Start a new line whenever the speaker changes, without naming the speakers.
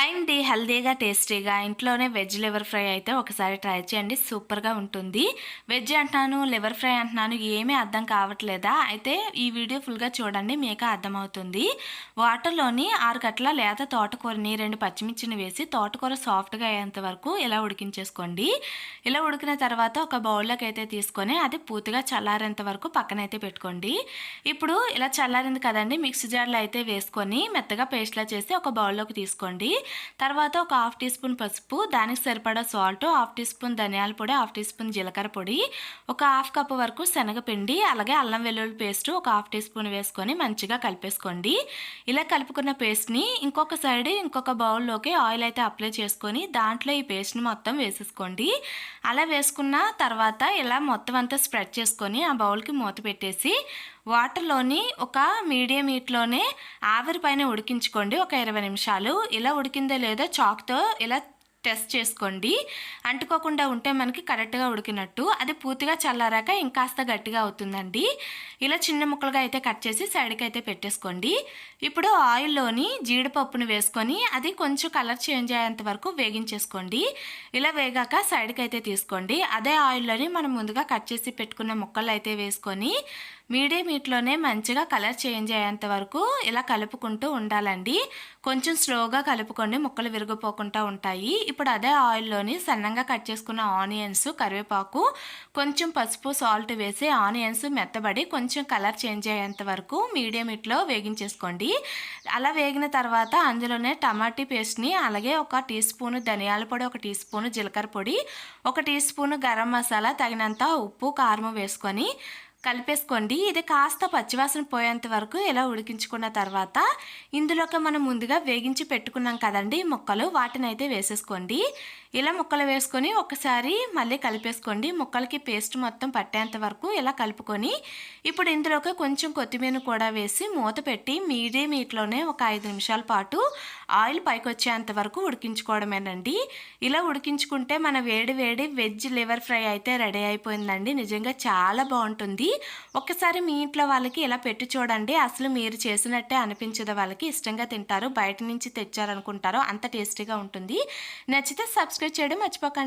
Hi అండి. హెల్తీగా టేస్టీగా ఇంట్లోనే వెజ్ లివర్ ఫ్రై అయితే ఒకసారి ట్రై చేయండి. సూపర్గా ఉంటుంది. వెజ్ అంటున్నాను, లివర్ ఫ్రై అంటున్నాను, ఏమీ అర్థం కావట్లేదా? అయితే ఈ వీడియో ఫుల్గా చూడండి, మీకే అర్థమవుతుంది. వాటర్లోని 6 కట్టల లేత తోటకూరని 2 పచ్చిమిర్చిని వేసి తోటకూర సాఫ్ట్గా అయ్యేంత వరకు ఇలా ఉడికించేసుకోండి. ఇలా ఉడికిన తర్వాత ఒక బౌల్లోకి అయితే తీసుకొని అది పూర్తిగా చల్లారేంత వరకు పక్కనైతే పెట్టుకోండి. ఇప్పుడు ఇలా చల్లారింది కదండి, మిక్సీ జార్లో అయితే వేసుకొని మెత్తగా పేస్ట్లా చేసి ఒక బౌల్లోకి తీసుకోండి. తర్వాత ఒక హాఫ్ టీ స్పూన్ పసుపు, దానికి సరిపడా సాల్ట్, హాఫ్ టీ స్పూన్ ధనియాల పొడి, హాఫ్ టీ స్పూన్ జీలకర్ర పొడి, ఒక హాఫ్ కప్ వరకు శనగపిండి, అలాగే అల్లం వెల్లుల్లి పేస్ట్ ఒక హాఫ్ టీ స్పూన్ వేసుకొని మంచిగా కలిపేసుకోండి. ఇలా కలుపుకున్న పేస్ట్ని ఇంకొక సైడ్ ఇంకొక బౌల్లోకి ఆయిల్ అయితే అప్లై చేసుకొని దాంట్లో ఈ పేస్ట్ని మొత్తం వేసేసుకోండి. అలా వేసుకున్న తర్వాత ఇలా మొత్తం అంతా స్ప్రెడ్ చేసుకొని ఆ బౌల్కి మూత పెట్టేసి వాటర్లోని ఒక మీడియం హీట్లోనే ఆవిరి పైన ఉడికించుకోండి ఒక 20 నిమిషాలు. ఇలా ఉడికిందో లేదో చాక్తో ఇలా టెస్ట్ చేసుకోండి. అంటుకోకుండా ఉంటే మనకి కరెక్ట్గా ఉడికినట్టు. అది పూర్తిగా చల్లారాక ఇంకాస్త గట్టిగా అవుతుందండి. ఇలా చిన్న ముక్కలుగా అయితే కట్ చేసి సైడ్కి అయితే పెట్టేసుకోండి. ఇప్పుడు ఆయిల్లోని జీడిపప్పును వేసుకొని అది కొంచెం కలర్ చేంజ్ అయ్యేంత వరకు వేగించేసుకోండి. ఇలా వేగాక సైడ్కి అయితే తీసుకోండి. అదే ఆయిల్లోని మనం ముందుగా కట్ చేసి పెట్టుకున్న ముక్కలు అయితే వేసుకొని మీడియం హీట్లోనే మంచిగా కలర్ చేంజ్ అయ్యేంత వరకు ఇలా కలుపుకుంటూ ఉండాలండి. కొంచెం స్లోగా కలుపుకోండి, ముక్కలు విరిగిపోకుండా ఉంటాయి. ఇప్పుడు అదే ఆయిల్లోని సన్నంగా కట్ చేసుకున్న ఆనియన్స్, కరివేపాకు, కొంచెం పసుపు, సాల్ట్ వేసి ఆనియన్స్ మెత్తబడి కొంచెం కలర్ చేంజ్ అయ్యేంత వరకు మీడియం హీట్లో వేగించేసుకోండి. అలా వేగిన తర్వాత అందులోనే టమాటీ పేస్ట్ని, అలాగే ఒక టీ స్పూను ధనియాల పొడి, ఒక టీ స్పూను జీలకర్ర పొడి, ఒక టీ స్పూను గరం మసాలా, తగినంత ఉప్పు, కారం వేసుకొని కలిపేసుకోండి. ఇది కాస్త పచ్చివాసన పోయేంత వరకు ఇలా ఉడికించుకున్న తర్వాత ఇందులోకి మనం ముందుగా వేగించి పెట్టుకున్నాం కదండి ముక్కలు, వాటిని అయితే వేసేసుకోండి. ఇలా ముక్కలు వేసుకొని ఒకసారి మళ్ళీ కలిపేసుకోండి. ముక్కలకి పేస్ట్ మొత్తం పట్టేంత వరకు ఇలా కలుపుకొని ఇప్పుడు ఇందులోకి కొంచెం కొత్తిమీర కూడా వేసి మూత పెట్టి మీడియం హీట్లోనే ఒక 5 నిమిషాల పాటు ఆయిల్ పైకి వచ్చేంత వరకు ఉడికించుకోవడమేనండి. ఇలా ఉడికించుకుంటే మన వేడి వేడి వెజ్ లివర్ ఫ్రై అయితే రెడీ అయిపోయిందండి. నిజంగా చాలా బాగుంటుంది. ఒక్కసారి మీ ఇంట్లో వాళ్ళకి ఇలా పెట్టి చూడండి. అసలు మీరు చేసినట్టే అనిపించదు, వాళ్ళకి ఇష్టంగా తింటారు. బయట నుంచి తెచ్చారనుకుంటారో అంత టేస్టీగా ఉంటుంది. నచ్చితే సబ్స్క్రైబ్ చేయడం మర్చిపోకండి.